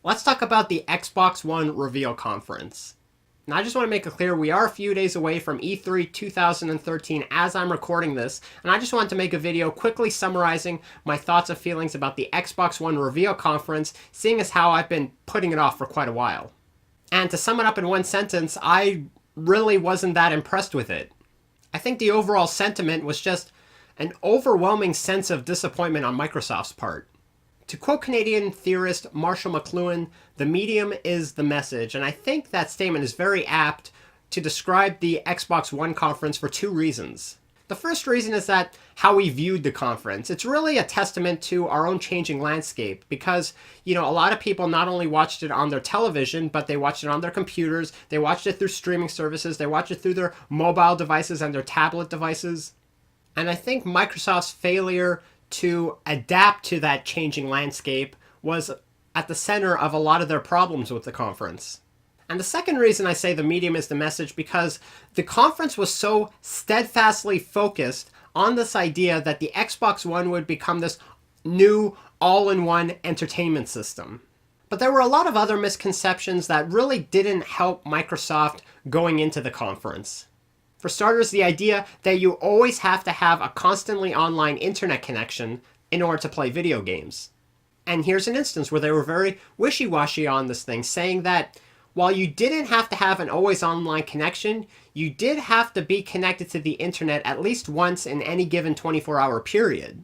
Let's talk about the Xbox One reveal conference. Now, I just want to make it clear we are a few days away from E3 2013 as I'm recording this, and I just wanted to make a video quickly summarizing my thoughts and feelings about the Xbox One reveal conference, seeing as how I've been putting it off for quite a while. And to sum it up in one sentence, I really wasn't that impressed with it. I think the overall sentiment was just an overwhelming sense of disappointment on Microsoft's part. To quote Canadian theorist Marshall McLuhan, the medium is the message, and I think that statement is very apt to describe the Xbox One conference for two reasons. The first reason is that how we viewed the conference. It's really a testament to our own changing landscape because, a lot of people not only watched it on their television, but they watched it on their computers, they watched it through streaming services, they watched it through their mobile devices and their tablet devices. And I think Microsoft's failure to adapt to that changing landscape was at the center of a lot of their problems with the conference. And the second reason I say the medium is the message because the conference was so steadfastly focused on this idea that the Xbox One would become this new all-in-one entertainment system. But there were a lot of other misconceptions that really didn't help Microsoft going into the conference. For starters, the idea that you always have to have a constantly online internet connection in order to play video games. And here's an instance where they were very wishy-washy on this thing, saying that while you didn't have to have an always online connection, you did have to be connected to the internet at least once in any given 24-hour period.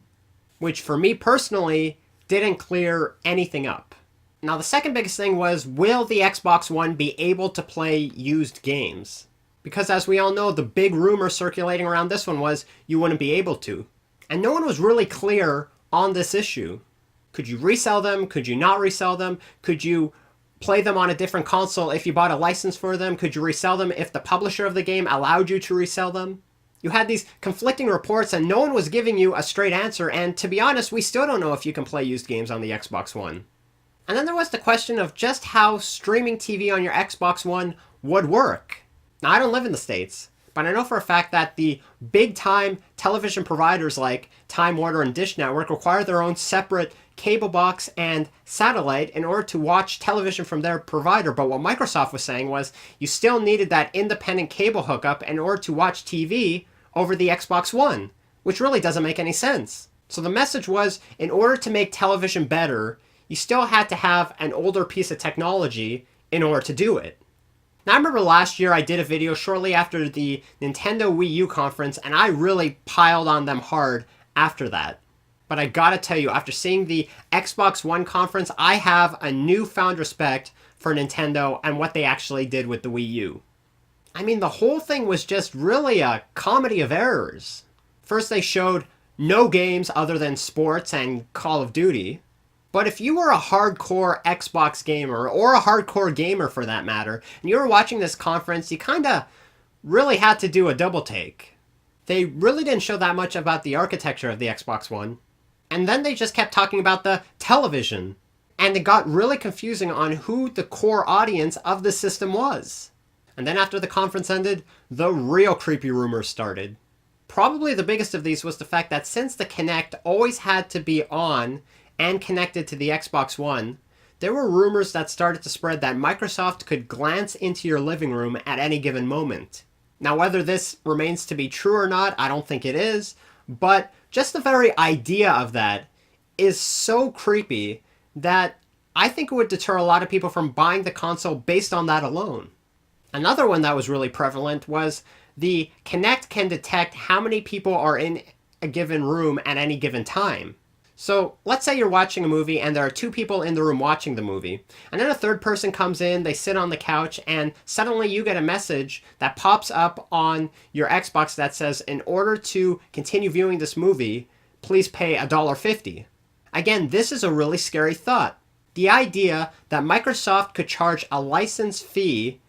Which for me personally, didn't clear anything up. Now the second biggest thing was, will the Xbox One be able to play used games? Because as we all know, the big rumor circulating around this one was you wouldn't be able to. And no one was really clear on this issue. Could you resell them? Could you not resell them? Could you play them on a different console if you bought a license for them? Could you resell them if the publisher of the game allowed you to resell them? You had these conflicting reports and no one was giving you a straight answer, and to be honest, we still don't know if you can play used games on the Xbox One. And then there was the question of just how streaming TV on your Xbox One would work. Now, I don't live in the States, but I know for a fact that the big-time television providers like Time Warner and Dish Network require their own separate cable box and satellite in order to watch television from their provider. But what Microsoft was saying was you still needed that independent cable hookup in order to watch TV over the Xbox One, which really doesn't make any sense. So the message was, in order to make television better, you still had to have an older piece of technology in order to do it. Now, I remember last year I did a video shortly after the Nintendo Wii U conference, and I really piled on them hard after that. But I gotta tell you, after seeing the Xbox One conference, I have a newfound respect for Nintendo and what they actually did with the Wii U. I mean, the whole thing was just really a comedy of errors. First, they showed no games other than sports and Call of Duty. But if you were a hardcore Xbox gamer, or a hardcore gamer for that matter, and you were watching this conference, you kinda really had to do a double take. They really didn't show that much about the architecture of the Xbox One. And then they just kept talking about the television. And it got really confusing on who the core audience of the system was. And then after the conference ended, the real creepy rumors started. Probably the biggest of these was the fact that since the Kinect always had to be on and connected to the Xbox One, there were rumors that started to spread that Microsoft could glance into your living room at any given moment. Now, whether this remains to be true or not, I don't think it is, but just the very idea of that is so creepy that I think it would deter a lot of people from buying the console based on that alone. Another one that was really prevalent was the Kinect can detect how many people are in a given room at any given time. So let's say you're watching a movie and there are two people in the room watching the movie, and then a third person comes in, they sit on the couch, and suddenly you get a message that pops up on your Xbox that says, in order to continue viewing this movie, please pay $1.50. Again, this is a really scary thought. The idea that Microsoft could charge a license fee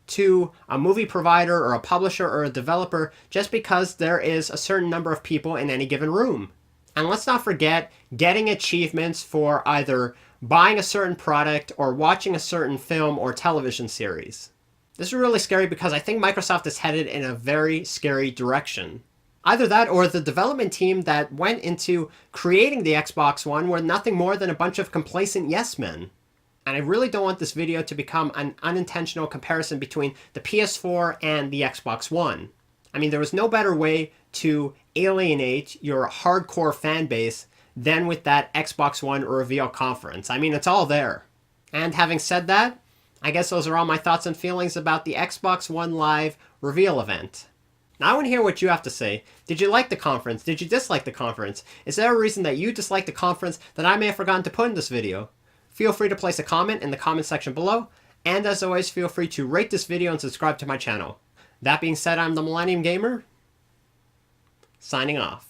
to a movie provider or a publisher or a developer just because there is a certain number of people in any given room. And let's not forget getting achievements for either buying a certain product or watching a certain film or television series. This is really scary because I think Microsoft is headed in a very scary direction. Either that or the development team that went into creating the Xbox One were nothing more than a bunch of complacent yes men. And I really don't want this video to become an unintentional comparison between the PS4 and the Xbox One. I mean, there was no better way to alienate your hardcore fan base than with that Xbox One reveal conference. I mean, it's all there. And having said that, I guess those are all my thoughts and feelings about the Xbox One Live reveal event. Now I want to hear what you have to say. Did you like the conference? Did you dislike the conference? Is there a reason that you disliked the conference that I may have forgotten to put in this video? Feel free to place a comment in the comment section below, and as always, feel free to rate this video and subscribe to my channel. That being said, I'm the Millennium Gamer, signing off.